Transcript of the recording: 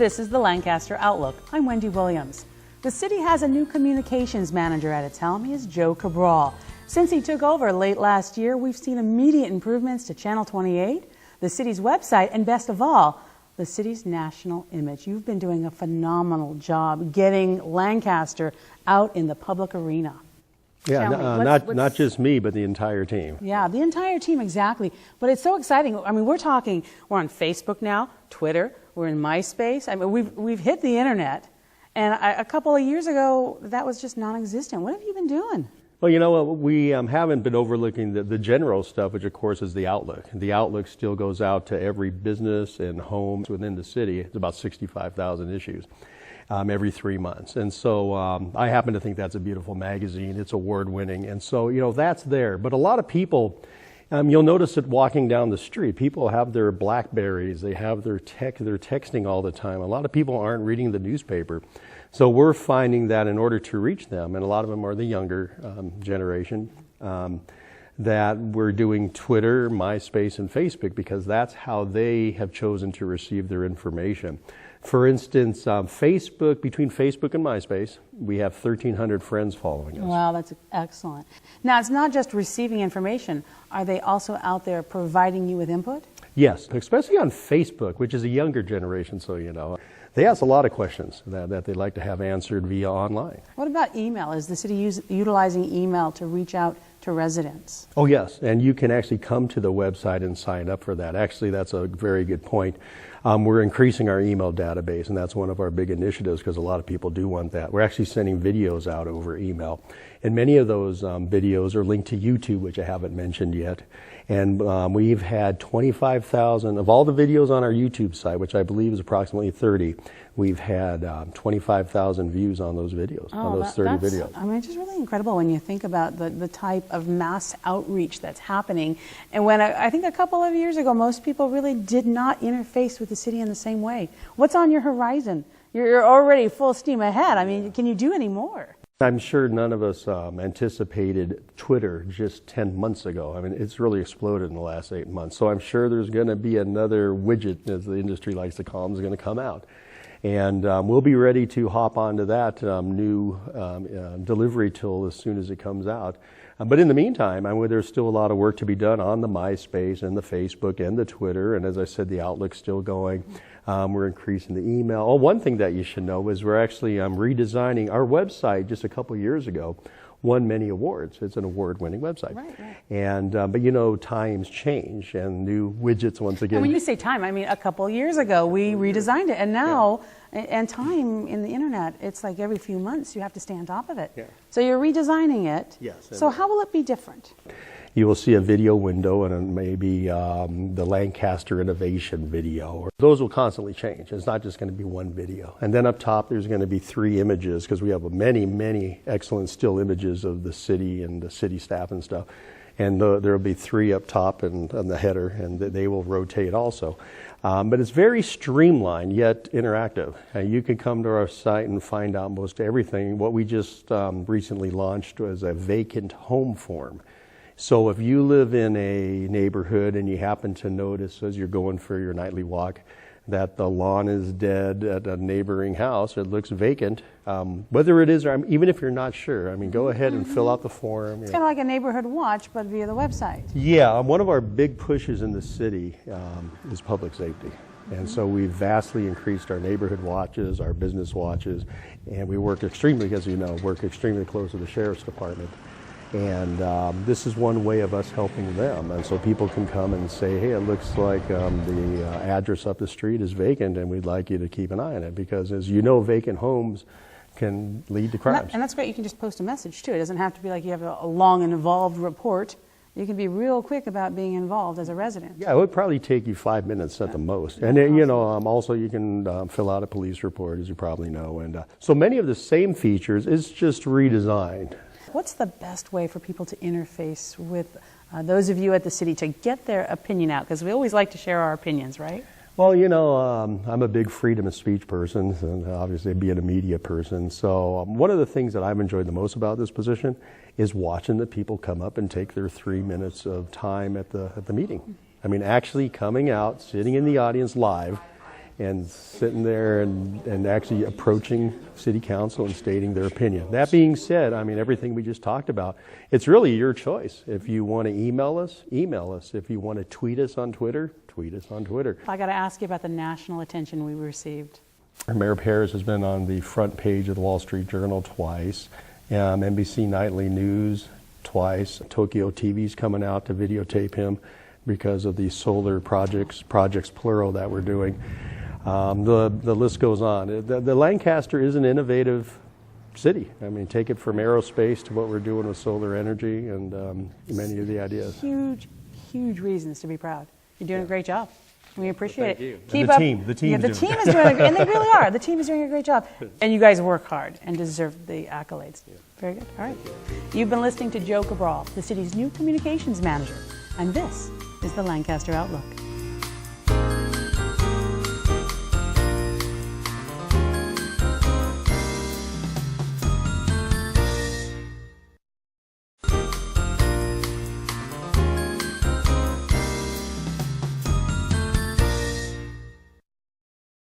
This is the Lancaster Outlook. I'm Wendy Williams. The city has a new communications manager at its helm. He is Joe Cabral. Since he took over late last year, we've seen immediate improvements to Channel 28, the city's website, and best of all, the city's national image. You've been doing a phenomenal job getting Lancaster out in the public arena. Yeah, not just me, but the entire team. Yeah, the entire team, exactly. But it's so exciting. I mean, we're on Facebook now, Twitter, we're in MySpace. I mean, we've hit the internet. And a couple of years ago, that was just non-existent. What have you been doing? Well, you know what, we haven't been overlooking the general stuff, which of course is the Outlook. The Outlook still goes out to every business and home within the city. It's about 65,000 issues every 3 months. And so I happen to think that's a beautiful magazine. It's award-winning. And so, you know, that's there. But a lot of people, you'll notice it walking down the street. People have their Blackberries. They have they're texting all the time. A lot of people aren't reading the newspaper. So we're finding that in order to reach them, and a lot of them are the younger generation, that we're doing Twitter, MySpace, and Facebook because that's how they have chosen to receive their information. For instance, Facebook, between Facebook and MySpace, we have 1,300 friends following us. Wow, that's excellent. Now, it's not just receiving information. Are they also out there providing you with input? Yes, especially on Facebook, which is a younger generation, so you know. They ask a lot of questions that they'd like to have answered via online. What about email? Is the city utilizing email to reach out to residents? Oh yes, and you can actually come to the website and sign up for that. Actually, that's a very good point. We're increasing our email database, and that's one of our big initiatives because a lot of people do want that. We're actually sending videos out over email, and many of those videos are linked to YouTube, which I haven't mentioned yet. And we've had 25,000 of all the videos on our YouTube site, which I believe is approximately 30. We've had 25,000 views on those videos, on those 30 videos. I mean, it's just really incredible when you think about the type of mass outreach that's happening. And when I think a couple of years ago, most people really did not interface with the city in the same way. What's on your horizon? You're already full steam ahead. I mean, can you do any more? I'm sure none of us anticipated Twitter just 10 months ago. I mean, it's really exploded in the last 8 months. So I'm sure there's going to be another widget, as the industry likes to call them, is going to come out. And we'll be ready to hop onto that new delivery tool as soon as it comes out. But in the meantime, there's still a lot of work to be done on the MySpace and the Facebook and the Twitter. And as I said, the Outlook's still going. We're increasing the email. Oh, one thing that you should know is we're actually redesigning our website just a couple years ago. Won many awards. It's an award-winning website. Right. And but you know, times change and new widgets once again. And when you say time, I mean a couple years ago we redesigned it, and now and time in the internet, it's like every few months you have to stay on top of it. Yeah. So you're redesigning it. Yes. So how will it be different? You will see a video window and maybe the Lancaster Innovation video. Those will constantly change. It's not just going to be one video. And then up top there's going to be 3 images because we have many excellent still images of the city and the city staff and stuff. And there will be 3 up top and on the header, and they will rotate also. But it's very streamlined yet interactive. You can come to our site and find out most everything. What we just recently launched was a vacant home form. So if you live in a neighborhood and you happen to notice as you're going for your nightly walk that the lawn is dead at a neighboring house, it looks vacant, whether it is or even if you're not sure, go ahead and fill out the form. It's kind of like a neighborhood watch, but via the website. Yeah, one of our big pushes in the city is public safety. And so we've vastly increased our neighborhood watches, our business watches, and we work extremely, as you know, extremely close to the Sheriff's Department. And this is one way of us helping them. And so people can come and say, hey, it looks like the address up the street is vacant and we'd like you to keep an eye on it. Because as you know, vacant homes can lead to crimes. And that's great. You can just post a message too. It doesn't have to be like you have a long and involved report. You can be real quick about being involved as a resident. Yeah, it would probably take you 5 minutes at the most. And then, you know, also you can fill out a police report, as you probably know. And so many of the same features is just redesigned. What's the best way for people to interface with those of you at the city to get their opinion out? Because we always like to share our opinions, right? Well, you know, I'm a big freedom of speech person, and obviously being a media person. So one of the things that I've enjoyed the most about this position is watching the people come up and take their 3 minutes of time at the meeting. I mean, actually coming out, sitting in the audience live, and sitting there and actually approaching city council and stating their opinion. That being said, I mean, everything we just talked about, it's really your choice. If you want to email us, email us. If you want to tweet us on Twitter, tweet us on Twitter. I got to ask you about the national attention we received. Mayor Perez has been on the front page of the Wall Street Journal twice, NBC Nightly News twice. Tokyo TV's coming out to videotape him because of the solar projects plural that we're doing. The list goes on. The Lancaster is an innovative city. I mean, take it from aerospace to what we're doing with solar energy and many of the ideas. Huge reasons to be proud. You're doing a great job. We appreciate Thank you. it. Keep And the up. team. The team Yeah, the is team doing is doing, and they really are. The team is doing a great job, and you guys work hard and deserve the accolades. Very good. All right. You've been listening to Joe Cabral, the city's new communications manager, and this is the Lancaster Outlook.